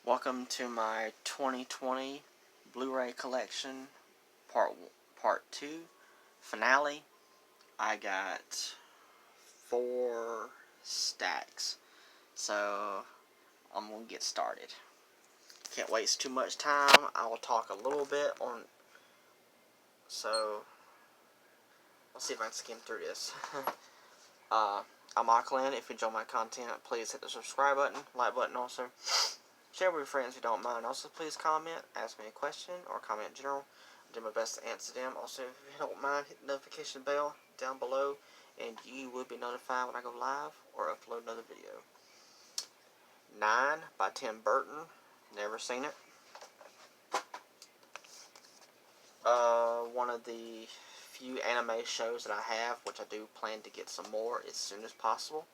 Welcome to my 2020 Blu-ray collection, part 2, finale. I got 4 stacks, so I'm going to get started. Can't waste too much time. I will talk a little bit on, so let's see if I can skim through this. I'm Auckland. If you enjoy my content, please hit the subscribe button, like button also. Share with your friends who don't mind. Also, please comment, ask me a question, or comment in general. I'll do my best to answer them. Also, if you don't mind, hit the notification bell down below, and you will be notified when I go live or upload another video. 9 by Tim Burton. Never seen it. One of the few anime shows that I have, which I do plan to get some more as soon as possible.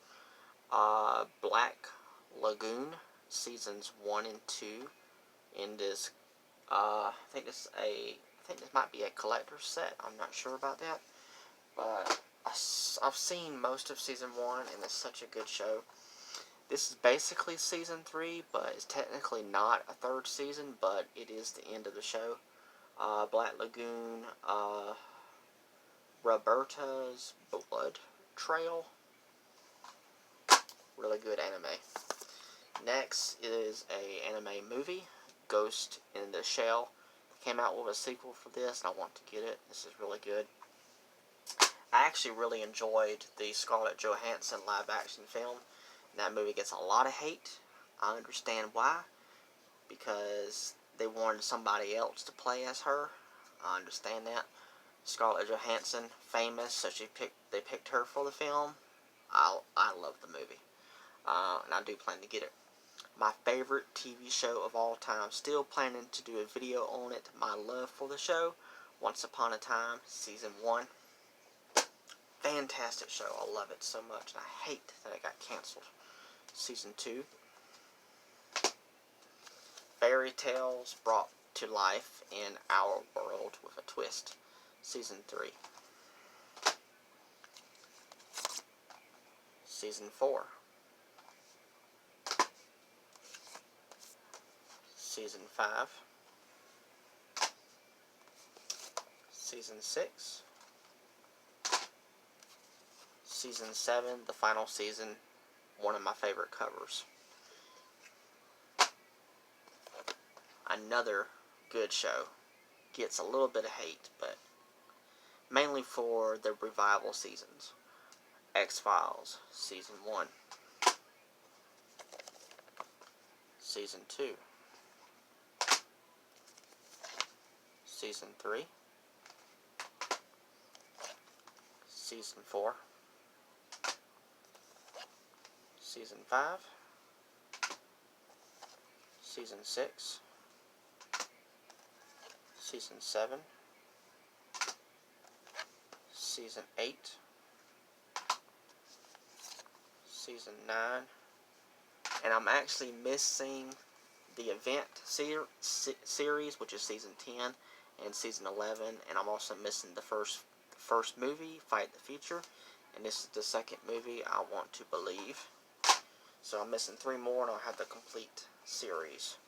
Black Lagoon. Seasons 1 and 2 in this, I think this might be a collector's set. I'm not sure about that, but I've seen most of season 1, and it's such a good show. This is basically season 3, but it's technically not a 3rd season, but it is the end of the show. Black Lagoon, Roberta's Blood Trail. Really good anime. Next is a anime movie, Ghost in the Shell. Came out with a sequel for this, and I want to get it. This is really good. I actually really enjoyed the Scarlett Johansson live-action film. And that movie gets a lot of hate. I understand why. Because they wanted somebody else to play as her. I understand that. Scarlett Johansson, famous, so they picked her for the film. I love the movie. And I do plan to get it. My favorite TV show of all time. Still planning to do a video on it. My love for the show. Once Upon a Time, Season 1. Fantastic show. I love it so much. And I hate that it got canceled. Season 2. Fairy tales brought to life in our world with a twist. Season 3. Season 4. Season 5, Season 6, Season 7, the final season, one of my favorite covers. Another good show. Gets a little bit of hate, but mainly for the revival seasons. X-Files, Season 1, Season 2, Season 3, Season 4, Season 5, Season 6, Season 7, Season 8, Season 9, and I'm actually missing the event series, which is Season 10 and Season 11, and I'm also missing the first movie, Fight the Future, and this is the second movie, I Want to Believe. So I'm missing 3 more, and I'll have the complete series,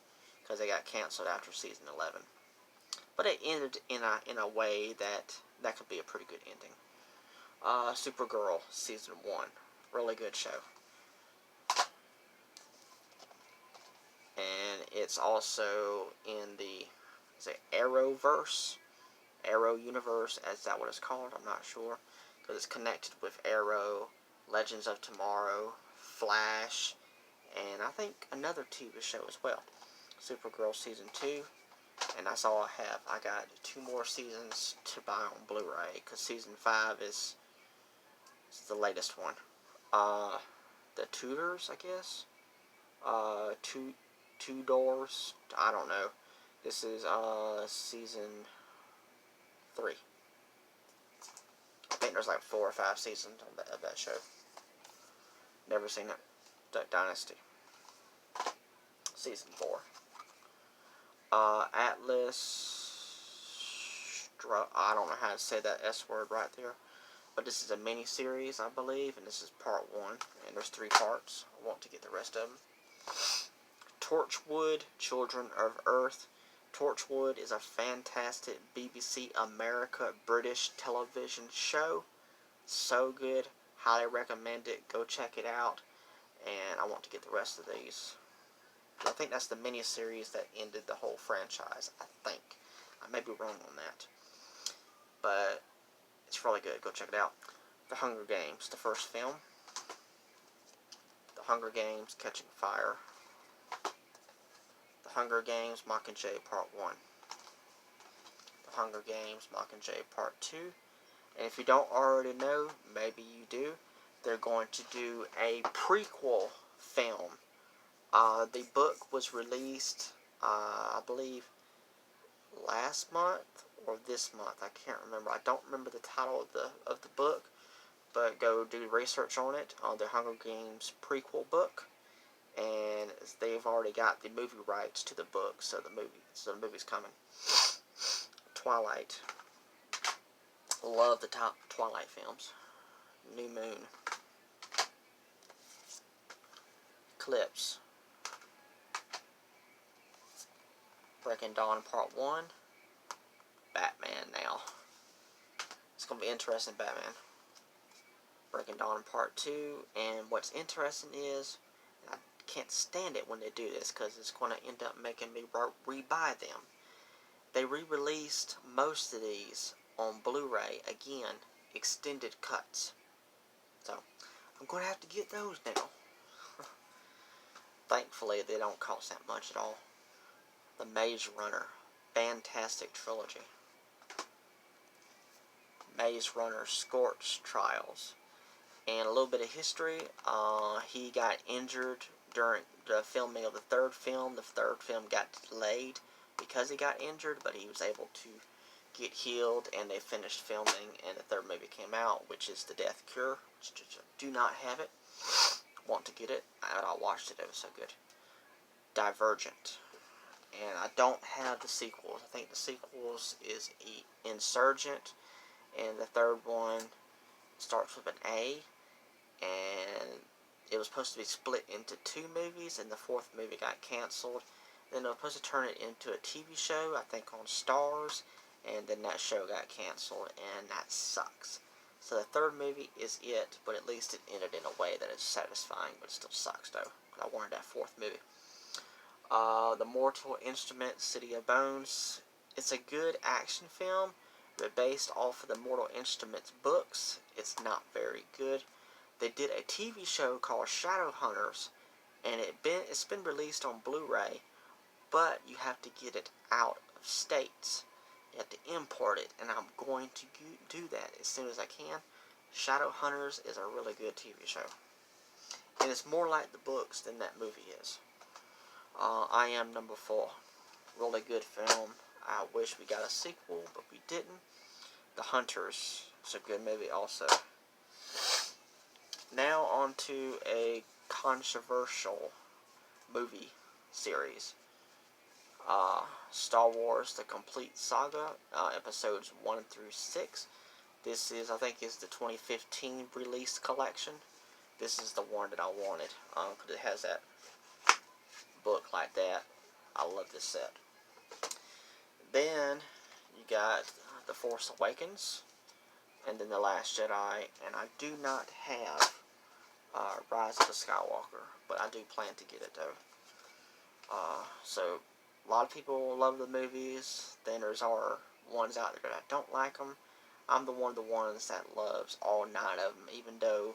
because they got canceled after Season 11. But it ended in a way that could be a pretty good ending. Supergirl, Season 1. Really good show. And it's also in the Arrowverse, Arrow Universe, is that what it's called? I'm not sure, because it's connected with Arrow, Legends of Tomorrow, Flash, and I think another TV show as well. Supergirl Season 2, and that's all I have. I got 2 more seasons to buy on Blu-ray, because Season 5 is the latest one. The Tudors, I guess. Two Doors, I don't know. This is Season 3. I think there's like 4 or 5 seasons of that show. Never seen it. Duck Dynasty. Season 4. Atlas. I don't know how to say that S word right there. But this is a mini-series, I believe. And this is part 1. And there's 3 parts. I want to get the rest of them. Torchwood, Children of Earth. Torchwood is a fantastic BBC America British television show. So good. Highly recommend it. Go check it out. And I want to get the rest of these. I think that's the miniseries that ended the whole franchise, I think. I may be wrong on that. But it's really good. Go check it out. The Hunger Games, the first film. The Hunger Games, Catching Fire. The Hunger Games, Mockingjay Part 1. The Hunger Games, Mockingjay Part 2. And if you don't already know, maybe you do, they're going to do a prequel film. The book was released, I believe, last month or this month. I can't remember. I don't remember the title of the book, but go do research on it, on the Hunger Games prequel book. And they've already got the movie rights to the book, so the movie's coming. Twilight. Love the top Twilight films. New Moon. Eclipse. Breaking Dawn Part 1. Batman now. It's going to be interesting, Batman. Breaking Dawn Part 2. And what's interesting is, I can't stand it when they do this, because it's going to end up making me re-buy them. They re-released most of these on Blu-ray, again, extended cuts. So, I'm going to have to get those now. Thankfully, they don't cost that much at all. The Maze Runner, fantastic trilogy. Maze Runner Scorch Trials. And a little bit of history, he got injured during the filming of the third film. The third film got delayed because he got injured, but he was able to get healed, and they finished filming, and the third movie came out, which is The Death Cure, which I do not have it. Want to get it, and I watched it. It was so good. Divergent. And I don't have the sequels. I think the sequels is Insurgent, and the third one starts with an A, and it was supposed to be split into 2 movies, and the 4th movie got canceled. Then they were supposed to turn it into a TV show, I think on Stars, and then that show got canceled, and that sucks. So the 3rd movie is it, but at least it ended in a way that is satisfying, but it still sucks though, because I wanted that 4th movie. The Mortal Instruments, City of Bones. It's a good action film, but based off of the Mortal Instruments books, it's not very good. They did a TV show called Shadowhunters, and it's been released on Blu-ray, but you have to get it out of states. You have to import it, and I'm going to do that as soon as I can. Shadowhunters is a really good TV show, and it's more like the books than that movie is. I Am Number 4. Really good film. I wish we got a sequel, but we didn't. The Hunters. It's a good movie also. Now on to a controversial movie series. Star Wars The Complete Saga, episodes 1 through 6. This is, I think, is the 2015 release collection. This is the one that I wanted, because it has that book like that. I love this set. Then you got The Force Awakens, and then The Last Jedi, and I do not have Rise of the Skywalker, but I do plan to get it though. So a lot of people love the movies. Then there's our ones out there that don't like them. I'm one of the ones that loves all 9 of them, even though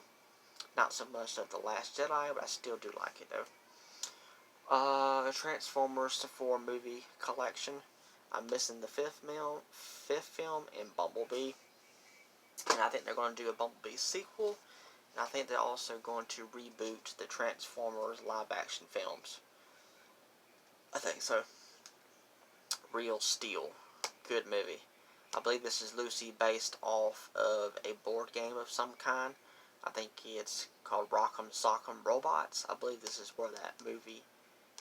not so much of The Last Jedi, but I still do like it though. Transformers the 4 movie collection. I'm missing the 5th film in Bumblebee, and I think they're going to do a Bumblebee sequel, and I think they're also going to reboot the Transformers live action films. I think so. Real Steel. Good movie. I believe this is loosely based off of a board game of some kind. I think it's called Rock'em Sock'em Robots. I believe this is where that movie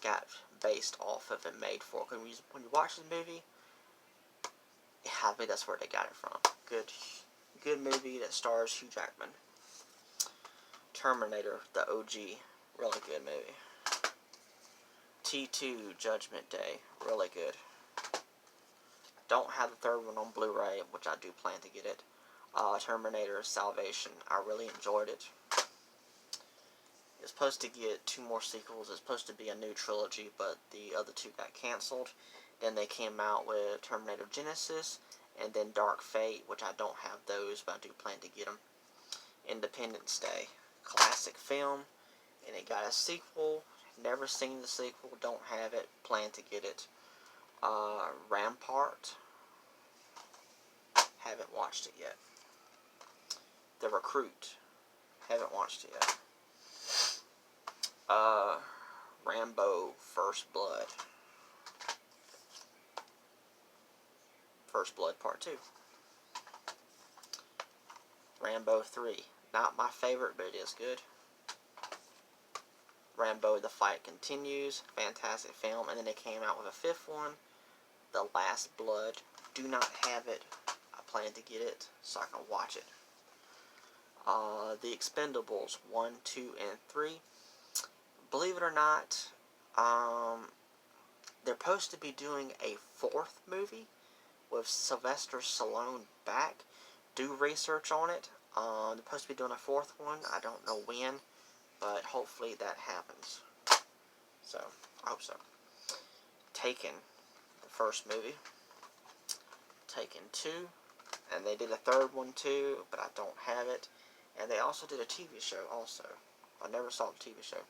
got based off of and made for. When you watch the movie, I think that's where they got it from. Good movie that stars Hugh Jackman. Terminator, the OG. Really good movie. T2 Judgment Day. Really good. Don't have the third one on Blu-ray, which I do plan to get it. Terminator Salvation. I really enjoyed it. It's supposed to get 2 more sequels. It's supposed to be a new trilogy, but the other 2 got canceled. Then they came out with Terminator Genesis, and then Dark Fate, which I don't have those, but I do plan to get them. Independence Day. Classic film, and it got a sequel. Never seen the sequel, don't have it, plan to get it. Rampart. Haven't watched it yet. The Recruit. Haven't watched it yet. Rambo First Blood. First Blood Part 2. Rambo 3. Not my favorite, but it is good. Rambo The Fight Continues. Fantastic film. And then they came out with a 5th one. The Last Blood. Do not have it. I plan to get it so I can watch it. The Expendables 1, 2, and 3. Believe it or not, they're supposed to be doing a 4th movie with Sylvester Stallone back. Do research on it. They're supposed to be doing a 4th one. I don't know when, but hopefully that happens. So, I hope so. Taken, the first movie. Taken 2. And they did a 3rd one too, but I don't have it. And they also did a TV show also. I never saw the TV show.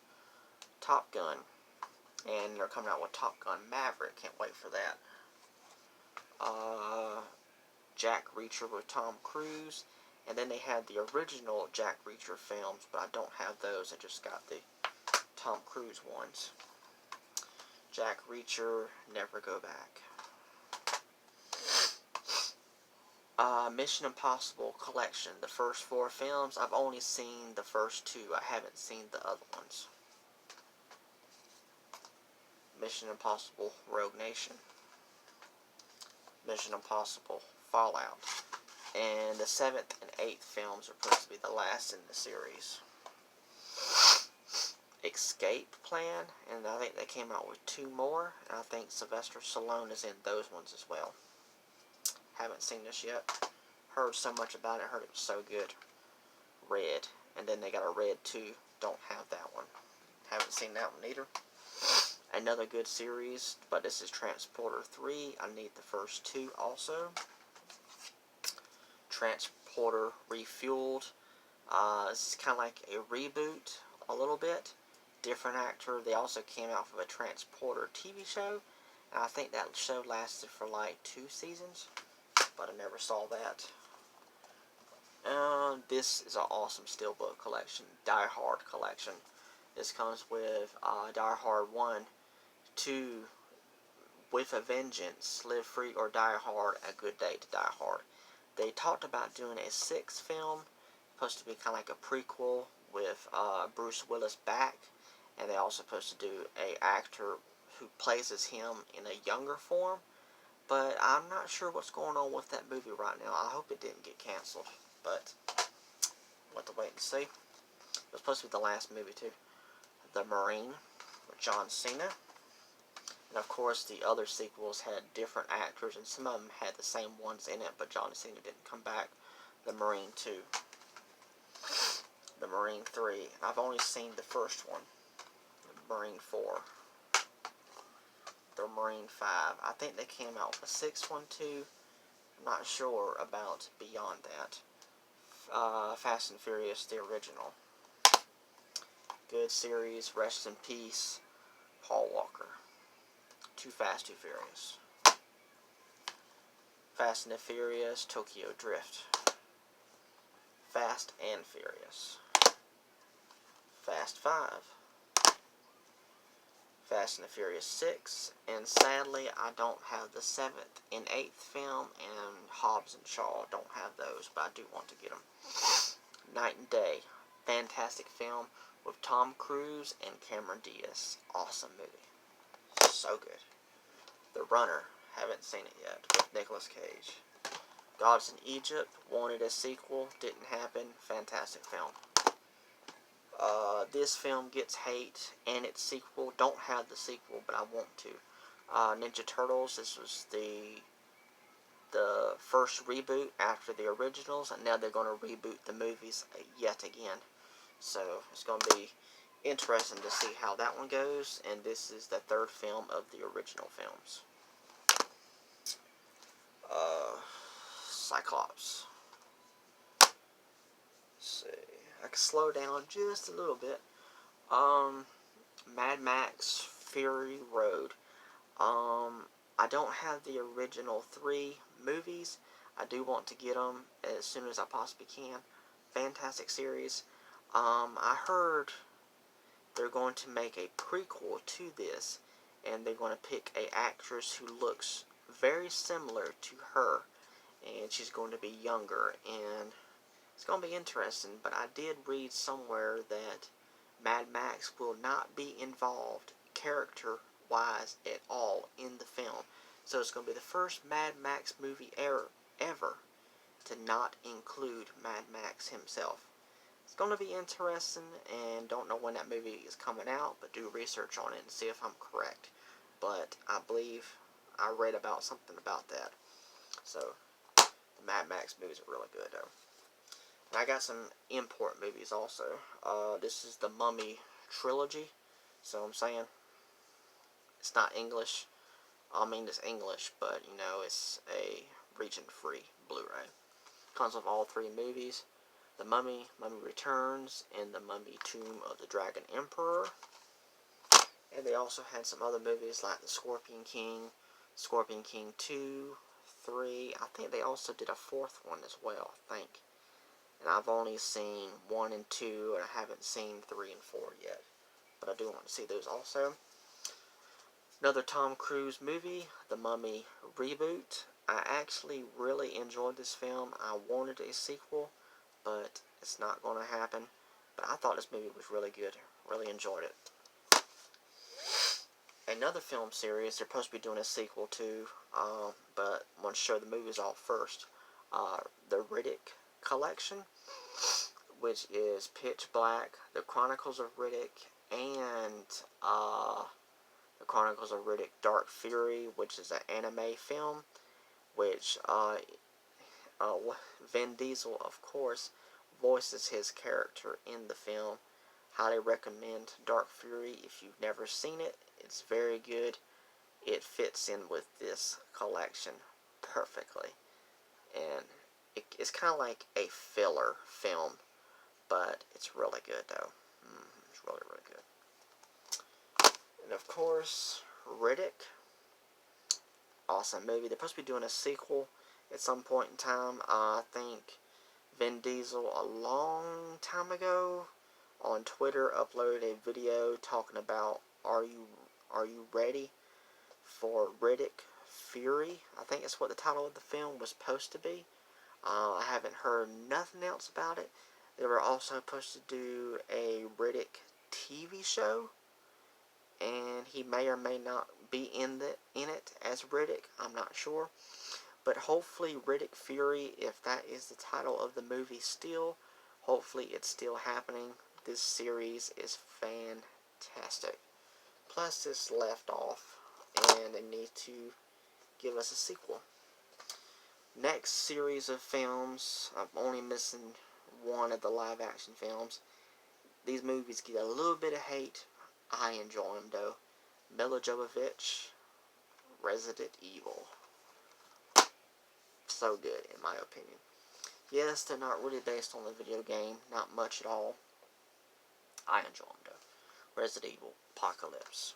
Top Gun. And they're coming out with Top Gun Maverick. Can't wait for that. Jack Reacher with Tom Cruise. And then they had the original Jack Reacher films, but I don't have those. I just got the Tom Cruise ones. Jack Reacher, Never Go Back. Mission Impossible Collection. The first 4 films. I've only seen the first 2. I haven't seen the other ones. Mission Impossible Rogue Nation. Mission Impossible Fallout. And the 7th and 8th films are supposed to be the last in the series. Escape Plan. And I think they came out with 2 more. And I think Sylvester Stallone is in those ones as well. Haven't seen this yet. Heard so much about it. Heard it was so good. Red. And then they got a Red 2. Don't have that one. Haven't seen that one either. Another good series, but this is Transporter 3. I need the first 2 also. Transporter Refueled. This is kind of like a reboot a little bit. Different actor. They also came out with a Transporter TV show. And I think that show lasted for like 2 seasons. But I never saw that. This is an awesome steelbook collection. Diehard Collection. This comes with Diehard 1, 2, With a Vengeance, Live Free or Die Hard, A Good Day to Die Hard. They talked about doing a 6th film, supposed to be kind of like a prequel with Bruce Willis back, and they also supposed to do a actor who plays as him in a younger form, but I'm not sure what's going on with that movie right now. I hope it didn't get canceled, but we'll have to wait and see. It was supposed to be the last movie too. The Marine with John Cena. And of course the other sequels had different actors, and some of them had the same ones in it, but John Cena didn't come back. The Marine 2. The Marine 3. And I've only seen the first one. The Marine 4. The Marine 5. I think they came out with a 6th one too. I'm not sure about beyond that. Fast and Furious, the original. Good series. Rest in peace, Paul Walker. Too Fast, Too Furious. Fast and the Furious, Tokyo Drift. Fast and Furious. Fast 5. Fast and the Furious 6. And sadly, I don't have the 7th and 8th film, and Hobbs and Shaw. Don't have those, but I do want to get them. Night and Day. Fantastic film with Tom Cruise and Cameron Diaz. Awesome movie. So good. The Runner. Haven't seen it yet. With Nicolas Cage. Gods in Egypt. Wanted a sequel. Didn't happen. Fantastic film. This film gets hate, and its sequel. Don't have the sequel, but I want to. Ninja Turtles. This was the first reboot after the originals, and now they're going to reboot the movies yet again. So it's going to be interesting to see how that one goes, and this is the third film of the original films. Cyclops. Let's see. I can slow down just a little bit. Mad Max Fury Road. I don't have the original 3 movies. I do want to get them as soon as I possibly can. Fantastic series. I heard they're going to make a prequel to this, and they're going to pick a actress who looks very similar to her, and she's going to be younger, and it's going to be interesting. But I did read somewhere that Mad Max will not be involved character-wise at all in the film. So it's going to be the first Mad Max movie ever to not include Mad Max himself. It's going to be interesting, and don't know when that movie is coming out, but do research on it and see if I'm correct. But I believe I read about something about that. So, the Mad Max movies are really good, though. And I got some import movies also. This is the Mummy Trilogy. So I'm saying it's not English. I mean, it's English, but, you know, it's a region-free Blu-ray. Comes with all 3 movies. The Mummy, Mummy Returns, and The Mummy Tomb of the Dragon Emperor. And they also had some other movies like The Scorpion King 2, 3. I think they also did a 4th one as well, I think. And I've only seen 1 and 2, and I haven't seen 3 and 4 yet. But I do want to see those also. Another Tom Cruise movie, The Mummy Reboot. I actually really enjoyed this film. I wanted a sequel, but it's not going to happen. But I thought this movie was really good. Really enjoyed it. Another film series they're supposed to be doing a sequel to, but I want to show the movies off first. The Riddick Collection, which is Pitch Black, The Chronicles of Riddick, and The Chronicles of Riddick Dark Fury, which is an anime film, which Vin Diesel, of course, voices his character in the film. Highly recommend Dark Fury if you've never seen it. It's very good. It fits in with this collection perfectly. And it's kind of like a filler film, but it's really good, though. It's really, really good. And, of course, Riddick. Awesome movie. They're supposed to be doing a sequel at some point in time. I think Vin Diesel, a long time ago, on Twitter, uploaded a video talking about Are you ready for Riddick Fury? I think that's what the title of the film was supposed to be. I haven't heard nothing else about it. They were also supposed to do a Riddick TV show, and he may or may not be in it as Riddick. I'm not sure. But hopefully Riddick Fury, if that is the title of the movie still, hopefully it's still happening. This series is fantastic. Plus it's left off, and they need to give us a sequel. Next series of films, I'm only missing one of the live action films. These movies get a little bit of hate. I enjoy them though. Milla Jovovich, Resident Evil. So good in my opinion. Yes, they're not really based on the video game. Not much at all. I enjoy them though. Resident Evil Apocalypse.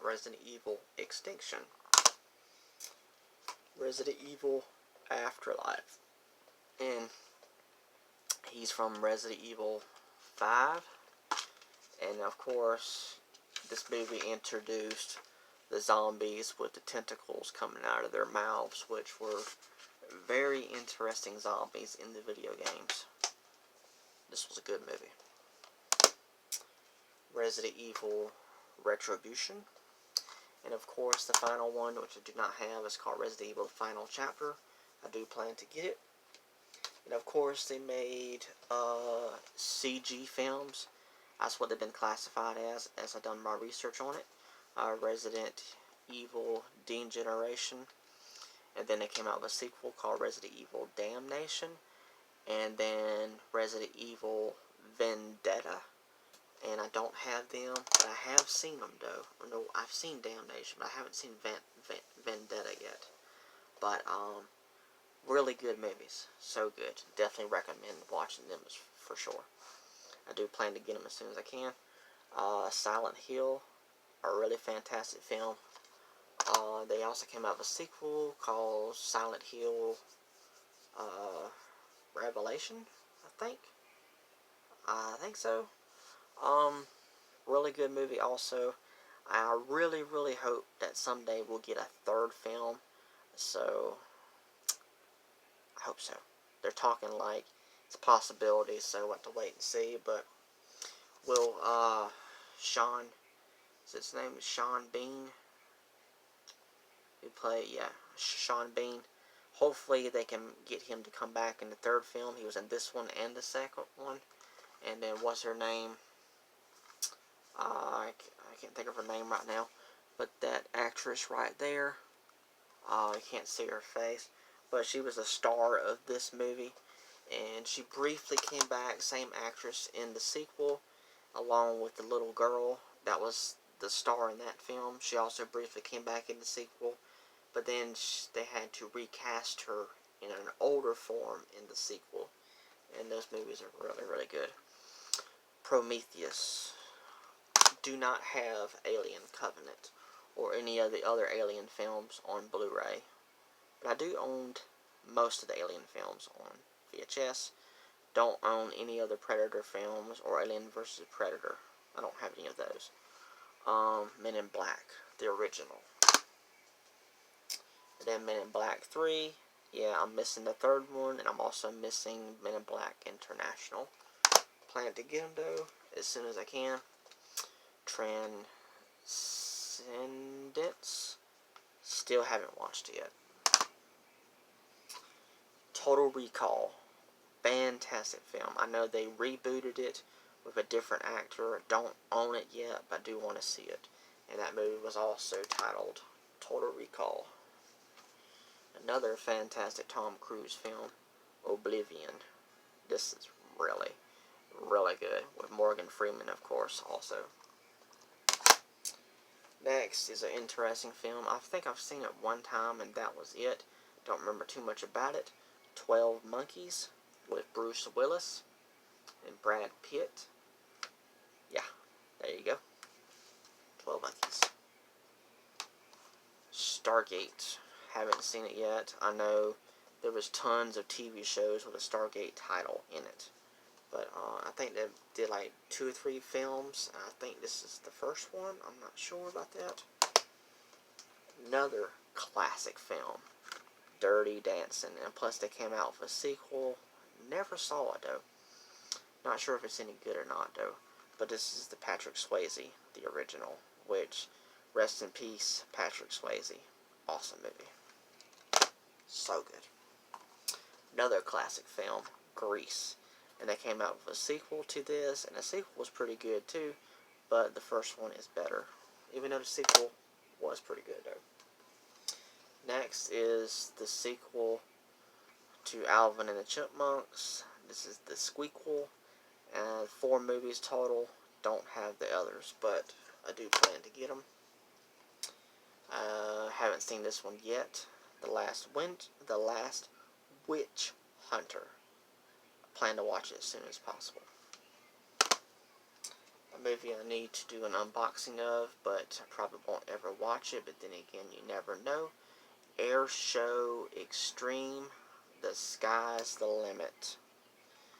Resident Evil Extinction. Resident Evil Afterlife. And he's from Resident Evil 5. And of course, this movie introduced the zombies with the tentacles coming out of their mouths, which were very interesting zombies in the video games. This was a good movie. Resident Evil Retribution. And of course, the final one, which I do not have, is called Resident Evil The Final Chapter. I do plan to get it. And of course, they made CG films. That's what they've been classified as I've done my research on it. Resident Evil Degeneration. And then they came out with a sequel called Resident Evil Damnation. And then Resident Evil Vendetta. And I don't have them, but I have seen them though. No, I've seen Damnation, but I haven't seen Vendetta yet. But really good movies, so good. Definitely recommend watching them for sure. I do plan to get them as soon as I can. Silent Hill, a really fantastic film. They also came out with a sequel called Silent Hill Revelation, I think. I think so. Really good movie also. I really, really hope that someday we'll get a third film. So, I hope so. They're talking like it's a possibility, so we'll have to wait and see. But, will, Sean, is his name Sean Bean? Who played, yeah, Sean Bean. Hopefully they can get him to come back in the third film. He was in this one and the second one. And then, what's her name? I can't think of her name right now, but that actress right there, I can't see her face, but she was a star of this movie, and she briefly came back, same actress in the sequel, along with the little girl that was the star in that film. She also briefly came back in the sequel, but then they had to recast her in an older form in the sequel, and those movies are really, really good. Prometheus. Do not have Alien Covenant or any of the other Alien films on Blu-ray, but I do own most of the Alien films on VHS. Don't own any other Predator films or Alien vs. Predator. I don't have any of those. Men in Black, the original. And then Men in Black 3. Yeah, I'm missing the third one, and I'm also missing Men in Black International. Plan to get them though as soon as I can. Transcendence. Still haven't watched it yet. Total Recall. Fantastic film. I know they rebooted it with a different actor. I don't own it yet, but I do want to see it. And that movie was also titled Total Recall. Another fantastic Tom Cruise film, Oblivion. This is really, really good. With Morgan Freeman, of course, also. Next is an interesting film. I think I've seen it one time and that was it. Don't remember too much about it. 12 Monkeys with Bruce Willis and Brad Pitt. Yeah, there you go. 12 Monkeys. Stargate. Haven't seen it yet. I know there was tons of TV shows with a Stargate title in it. But I think they did like 2 or 3 films. I think this is the first one. I'm not sure about that. Another classic film, Dirty Dancing. And plus they came out with a sequel. Never saw it though. Not sure if it's any good or not though. But this is the Patrick Swayze, the original. Which, rest in peace, Patrick Swayze. Awesome movie. So good. Another classic film, Grease. And they came out with a sequel to this, and the sequel was pretty good too, but the first one is better. Even though the sequel was pretty good though. Next is the sequel to Alvin and the Chipmunks. This is the Squeakquel, and 4 movies total. Don't have the others, but I do plan to get them. Haven't seen this one yet. The Last Witch Hunter. Plan to watch it as soon as possible. A movie I need to do an unboxing of, but I probably won't ever watch it, but then again, you never know. Air Show Extreme, The Sky's the Limit.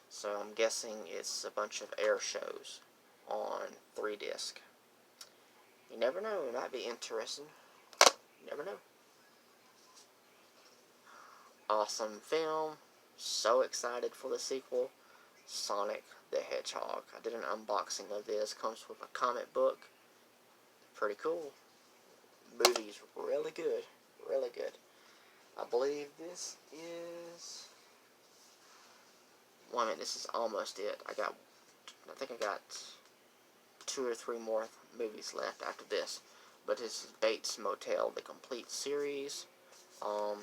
So I'm guessing it's a bunch of air shows on 3 disc. You never know, it might be interesting. You never know. Awesome film. So excited for the sequel. Sonic the Hedgehog. I did an unboxing of this. Comes with a comic book. Pretty cool. Movie's really good. Really good. I believe this is Well, I mean, this is almost it. I think I got 2 or 3 more movies left after this. But this is Bates Motel, the complete series. All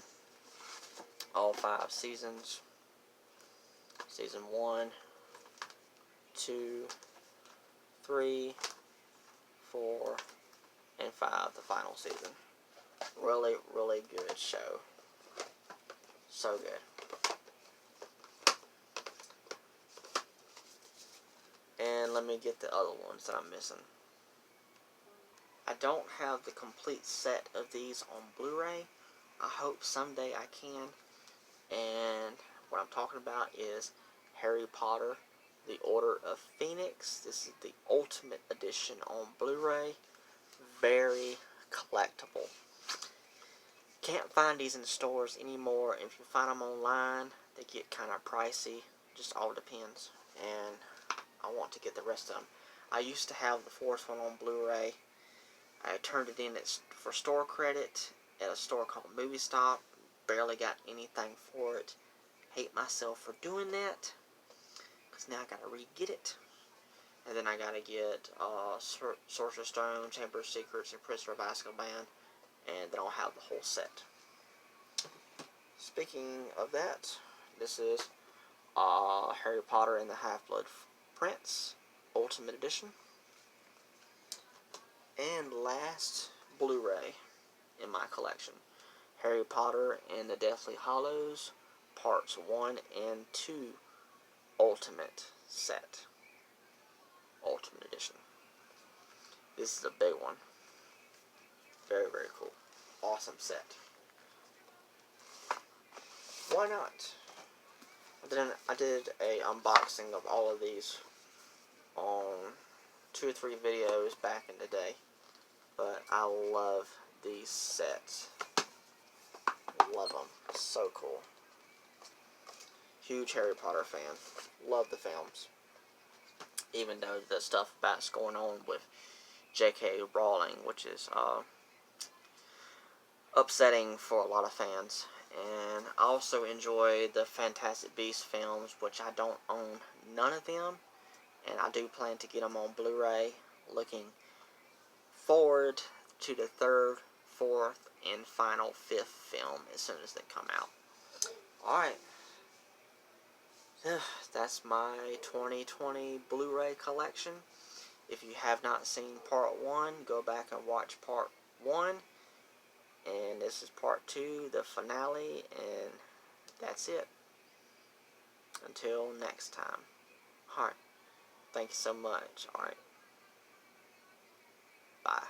5 seasons. Season 1, 2, 3, 4, and 5, the final season. Really, really good show. So good. And let me get the other ones that I'm missing. I don't have the complete set of these on Blu-ray. I hope someday I can. And what I'm talking about is Harry Potter, The Order of Phoenix. This is the Ultimate Edition on Blu-ray. Very collectible. Can't find these in the stores anymore. If you find them online, they get kind of pricey. Just all depends. And I want to get the rest of them. I used to have the 4th one on Blu-ray. I turned it in for store credit at a store called Movie Stop. Barely got anything for it. Hate myself for doing that. Because now I gotta re-get it. And then I gotta get Sorcerer's Stone, Chamber of Secrets, and Prisoner of Azkaban. And then I'll have the whole set. Speaking of that, this is Harry Potter and the Half-Blood Prince, Ultimate Edition. And last Blu-ray in my collection, Harry Potter and the Deathly Hallows, Parts 1 and 2, Ultimate Set. Ultimate Edition. This is a big one. Very, very cool. Awesome set. Why not? I did a unboxing of all of these on 2 or 3 videos back in the day. But I love these sets. Love them. So cool. Huge Harry Potter fan. Love the films. Even though the stuff that's going on with J.K. Rowling, which is upsetting for a lot of fans. And I also enjoy the Fantastic Beasts films, which I don't own none of them. And I do plan to get them on Blu-ray. Looking forward to the 3rd, 4th, and final 5th film as soon as they come out. Alright. That's my 2020 Blu-ray collection. If you have not seen Part 1, go back and watch Part 1. And this is Part 2, the finale, and that's it. Until next time. Alright. Thank you so much. Alright. Bye.